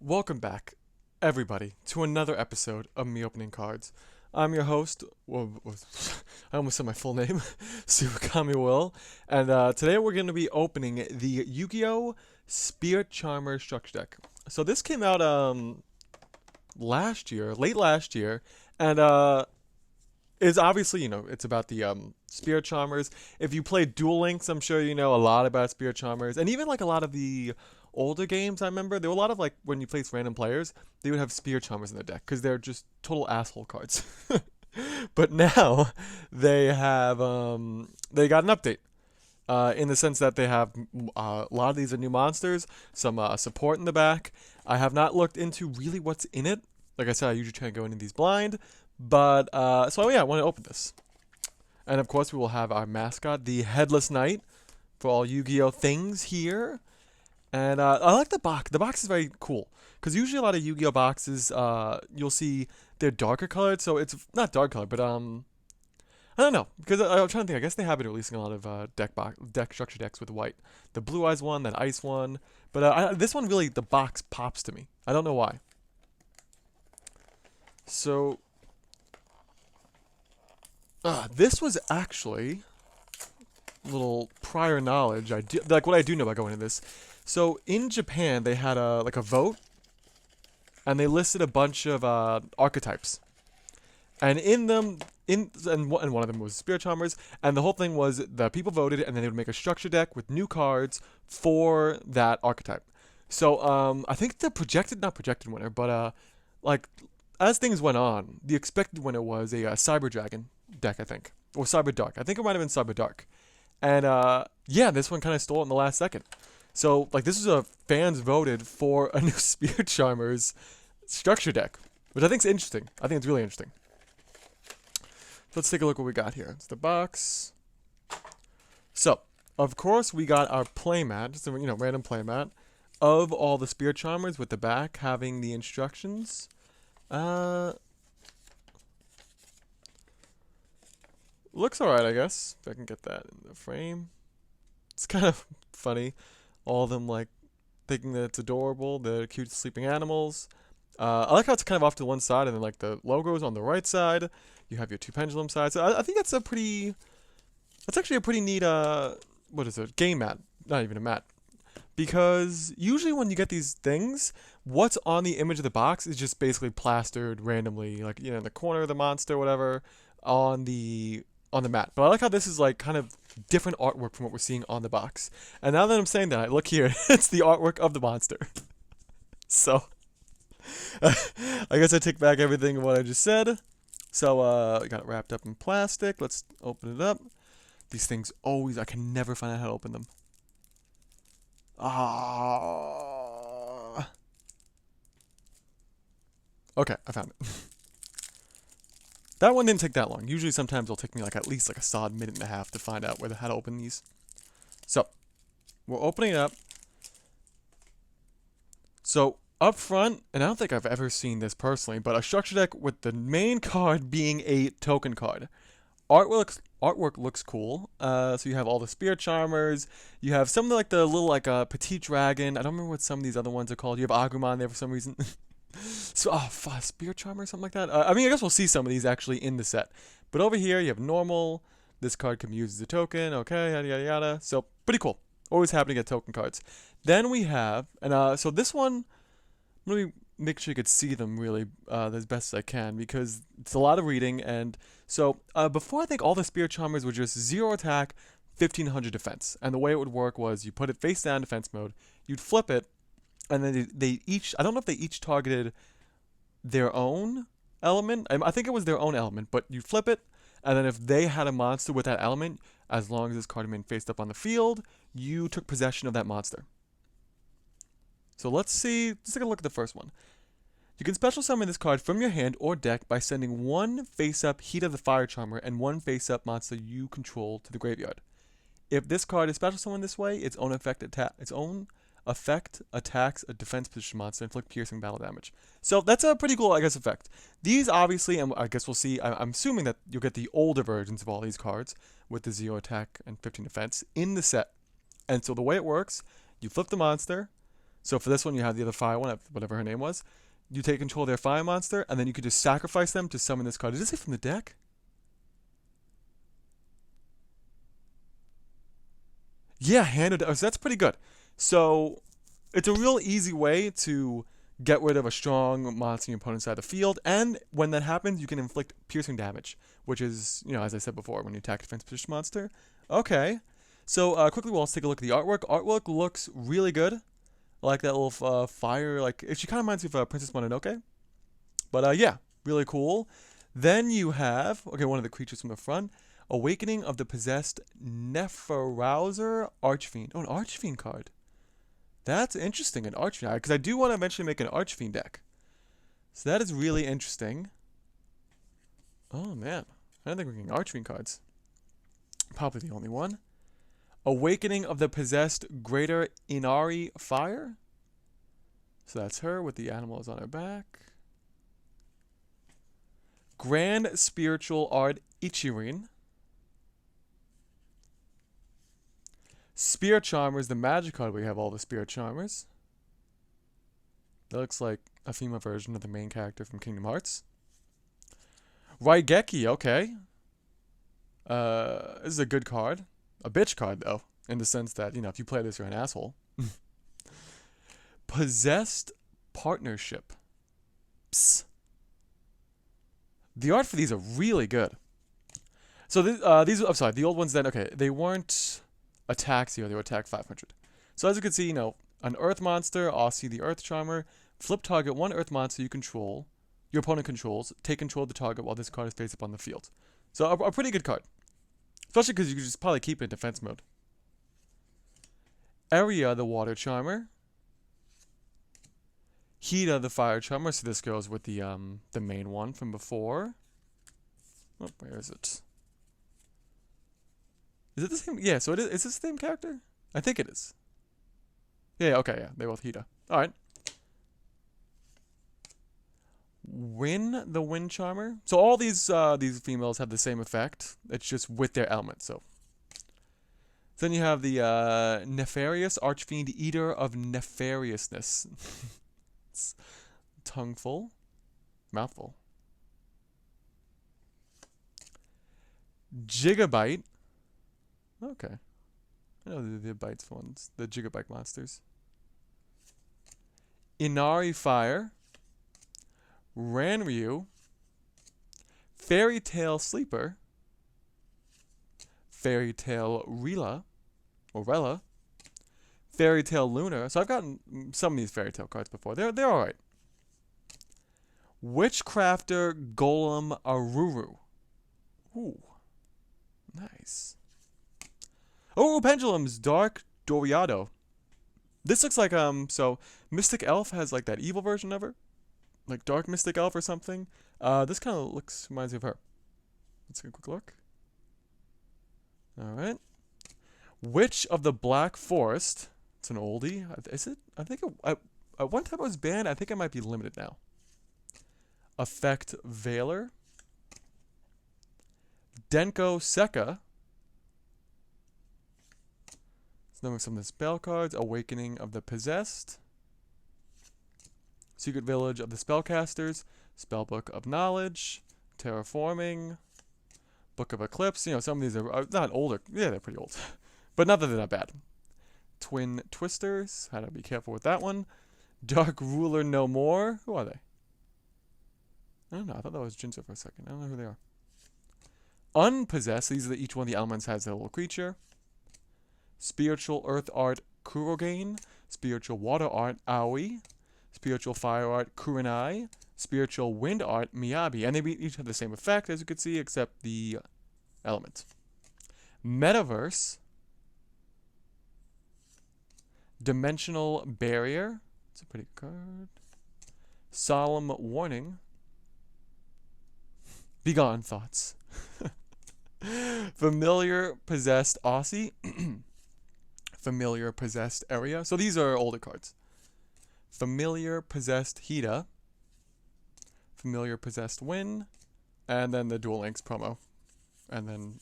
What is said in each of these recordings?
Welcome back, everybody, to another episode of Me Opening Cards. I'm your host, I almost said my full name, Sukami Will, and today we're going to be opening the Yu-Gi-Oh! Spirit Charmer Structure Deck. So this came out late last year, and is obviously, it's about the Spirit Charmers. If you play Duel Links, I'm sure you know a lot about Spirit Charmers, and even like a lot of the older games. I remember there were a lot of like when you place random players, they would have Spirit Charmers in the deck because they're just total asshole cards. But now they got an update. In the sense that they have a lot of these are new monsters, some support in the back. I have not looked into really what's in it. Like I said, I usually try to go into these blind. But, so yeah, I want to open this. And of course, we will have our mascot, the Headless Knight, for all Yu-Gi-Oh! Things here. And I like the box. The box is very cool. Because usually a lot of Yu-Gi-Oh! Boxes, you'll see they're darker colored. So it's not dark colored, but, I don't know. Because I'm trying to think. I guess they have been releasing a lot of deck structure decks with white. The Blue Eyes one, that Ice one. But this one really, the box pops to me. I don't know why. So, this was actually a little prior knowledge. Like what I do know about going into this. So in Japan, they had a vote, and they listed a bunch of archetypes, and one of them was Spirit Charmers, and the whole thing was the people voted, and then they would make a structure deck with new cards for that archetype. So I think the not projected winner, but like as things went on, the expected winner was a Cyber Dragon deck, I think, or Cyber Dark. I think it might have been Cyber Dark, and yeah, this one kind of stole it in the last second. So, like, this is a fans voted for a new Spirit Charmers structure deck, which I think is interesting. I think it's really interesting. So let's take a look what we got here. It's the box. So, of course, we got our playmat, just a random playmat of all the Spirit Charmers with the back having the instructions. Looks alright, I guess. If I can get that in the frame. It's kind of funny. All of them like thinking that it's adorable. The cute sleeping animals. I like how it's kind of off to one side, and then like the logo's on the right side. You have your two pendulum sides. So I think that's actually a pretty neat what is it? Game mat. Not even a mat. Because usually when you get these things, what's on the image of the box is just basically plastered randomly, like in the corner of the monster, whatever, on the mat. But I like how this is like kind of different artwork from what we're seeing on the box. And now that I'm saying that, look here, it's the artwork of the monster. So, I guess I take back everything of what I just said. So, we got it wrapped up in plastic. Let's open it up. These things I can never find out how to open them. Okay, I found it. That one didn't take that long. Usually sometimes it'll take me like at least like a solid minute and a half to find out how to open these. So, we're opening it up. So, up front, and I don't think I've ever seen this personally, but a structure deck with the main card being a token card. Artwork looks cool. So you have all the Spirit Charmers. You have some of the little Petite Dragon. I don't remember what some of these other ones are called. You have Agumon there for some reason. So, Spirit Charmer or something like that. I guess we'll see some of these actually in the set. But over here, you have normal. This card can be used as a token. Okay, yada, yada, yada. So, pretty cool. Always happy to get token cards. Then we have, and so this one, really make sure you could see them really as best as I can because it's a lot of reading. And so, before I think all the Spirit Charmers were just 0 attack, 1500 defense. And the way it would work was you put it face down defense mode, you'd flip it, and then they each, I don't know if they each targeted their own element. I think it was their own element, but you flip it, and then if they had a monster with that element, as long as this card remained faced up on the field, you took possession of that monster. So let's take a look at the first one. You can special summon this card from your hand or deck by sending one face-up Heat of the Fire Charmer and one face-up monster you control to the graveyard. If this card is special summoned this way, its own effect attacks a defense position monster and inflict piercing battle damage. So that's a pretty cool, effect. These obviously, and I guess we'll see, I'm assuming that you'll get the older versions of all these cards with the 0 attack and 15 defense in the set. And so the way it works, you flip the monster, So for this one, you have the other fire one, whatever her name was. You take control of their fire monster, and then you can just sacrifice them to summon this card. Did it say from the deck? Yeah, handed. Oh, so that's pretty good. So it's a real easy way to get rid of a strong monster in your opponent's side of the field, and when that happens, you can inflict piercing damage, which is, as I said before, when you attack a defense position monster. Okay. So quickly, let's take a look at the artwork. Artwork looks really good. I like that little fire. Like, she kind of reminds me of Princess Mononoke. But yeah, really cool. Then you have, okay, one of the creatures from the front. Awakening of the Possessed Neferauser Archfiend. Oh, an Archfiend card. That's interesting, an Archfiend. Because I do want to eventually make an Archfiend deck. So that is really interesting. Oh, man. I don't think we're getting Archfiend cards. Probably the only one. Awakening of the Possessed Greater Inari Fire. So that's her with the animals on her back. Grand Spiritual Art Ichirin. Spirit Charmers, the magic card where you have all the Spirit Charmers. That looks like a female version of the main character from Kingdom Hearts. Raigeki, okay. This is a good card. A bitch card, though, in the sense that, if you play this, you're an asshole. Possessed Partnership. Psst. The art for these are really good. So these, I'm sorry, the old ones then, okay, they weren't attack 0, they were attack 500. So as you can see, an earth monster, Aussie the Earth Charmer, flip target one earth monster your opponent controls, take control of the target while this card is face up on the field. So a pretty good card. Especially because you can just probably keep it in defense mode. Area the Water Charmer. Hida the Fire Charmer, so this goes with the main one from before. Oh, where is it? Is it the same? Yeah, so it is. Is this the same character? I think it is. Yeah, okay, yeah. They both Hida. Alright. Win the Wind Charmer. So all these females have the same effect. It's just with their element, so. Then you have the Nefarious Archfiend Eater of Nefariousness. It's tongueful. Mouthful. Gigabyte. Okay. I know the Bites ones. The Gigabyte monsters. Inari Fire. Ranryu. Fairy Tale Sleeper. Fairy Tale Rela. Or Rella. Fairy Tale Lunar. So I've gotten some of these Fairy Tale cards before. They're alright. Witchcrafter Golem Aruru. Ooh. Nice. Oh, Pendulums, Dark Doriado. This looks like, so Mystic Elf has like that evil version of her. Like Dark Mystic Elf or something. This kind of reminds me of her. Let's take a quick look. Alright. Witch of the Black Forest. It's an oldie. Is it? I think at one time it was banned. I think it might be limited now. Effect Veiler. Denko Seka. Then some of the spell cards. Awakening of the Possessed. Secret Village of the Spellcasters. Spellbook of Knowledge. Terraforming. Book of Eclipse. Some of these are not older. Yeah, they're pretty old. But not that they're not bad. Twin Twisters. Had to be careful with that one. Dark Ruler No More. Who are they? I don't know. I thought that was Jinzo for a second. I don't know who they are. Unpossessed. These are each one of the elements has their little creature. Spiritual Earth Art Kurogane. Spiritual Water Art Aoi. Spiritual Fire Art Kurenai. Spiritual Wind Art Miyabi. And they each have the same effect, as you can see, except the element. Metaverse. Dimensional Barrier. It's a pretty good card. Solemn Warning. Begone Thoughts. Familiar Possessed Aussie. Familiar Possessed Area. So these are older cards. Familiar Possessed Hida. Familiar Possessed Win. And then the Duel Links promo. And then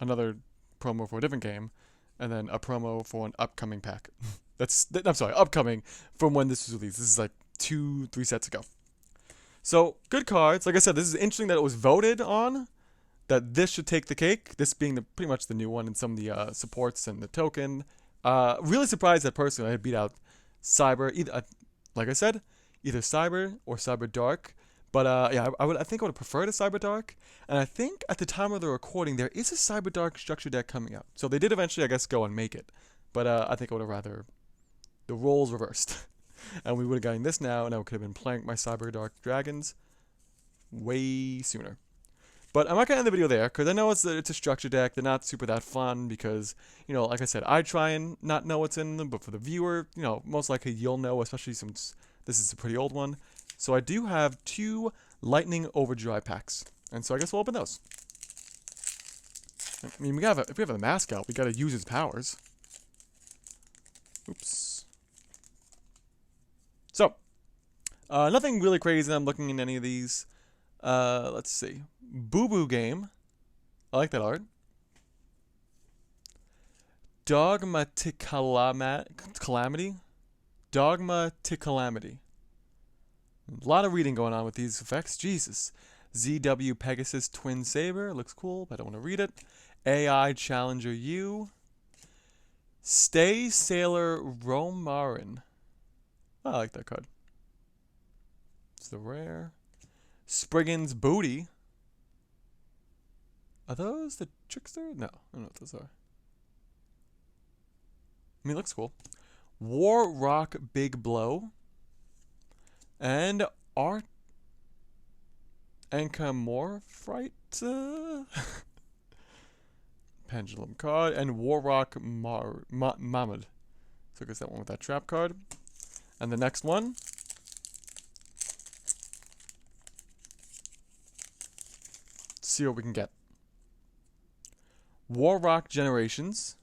another promo for a different game. And then a promo for an upcoming pack. I'm sorry, upcoming from when this was released. This is like 2-3 sets ago. So good cards. Like I said, this is interesting that it was voted on that this should take the cake. This being pretty much the new one and some of the supports and the token. Really surprised that personally I had beat out Cyber. Either like I said, either Cyber or Cyber Dark. But yeah, I think I would have preferred a Cyber Dark. And I think at the time of the recording there is a Cyber Dark structure deck coming out. So they did eventually, I guess, go and make it. But I think I would have rather the roles reversed. And we would have gotten this now, and I could have been playing my Cyber Dark Dragons way sooner. But I'm not going to end the video there, because I know it's a structure deck. They're not super that fun, because, you know, like I said, I try and not know what's in them, but for the viewer, you know, most likely you'll know, especially since this is a pretty old one. So I do have 2 Lightning Overdrive packs, and so I guess we'll open those. I mean, if we have a mask out, we got to use its powers. Oops. So, nothing really crazy. I'm looking in any of these. Let's see. Boo Boo Game. I like that art. Dogma to Calamity. Dogma to Calamity. A lot of reading going on with these effects. Jesus. ZW Pegasus Twin Saber. Looks cool, but I don't want to read it. AI Challenger U. Stay Sailor Romarin. Oh, I like that card. It's the rare. Spriggan's Booty. Are those the Trickster? No, I don't know what those are. I mean, it looks cool. War Rock Big Blow. And Art Ankamorphite. Pendulum card. And Warrock Mahmud. So I guess that one with that trap card. And the next one. Let's see what we can get. Warrock Generations.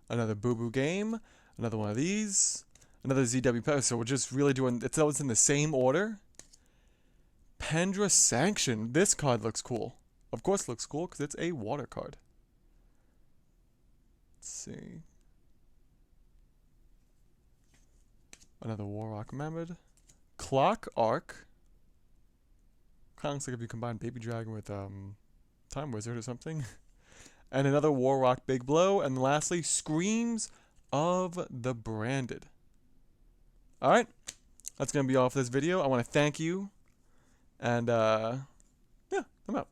Another Boo Boo Game. Another one of these. Another ZW Power. So we're just really doing... It's always in the same order. Pendra Sanction. This card looks cool. Of course it looks cool because it's a water card. Let's see. Another Warrock Mammoth. Clock Arc. Kind of looks like if you combine Baby Dragon with Time Wizard or something. And another Warrock Big Blow. And lastly, Screams of the Branded. Alright. That's going to be all for this video. I want to thank you. And, yeah, I'm out.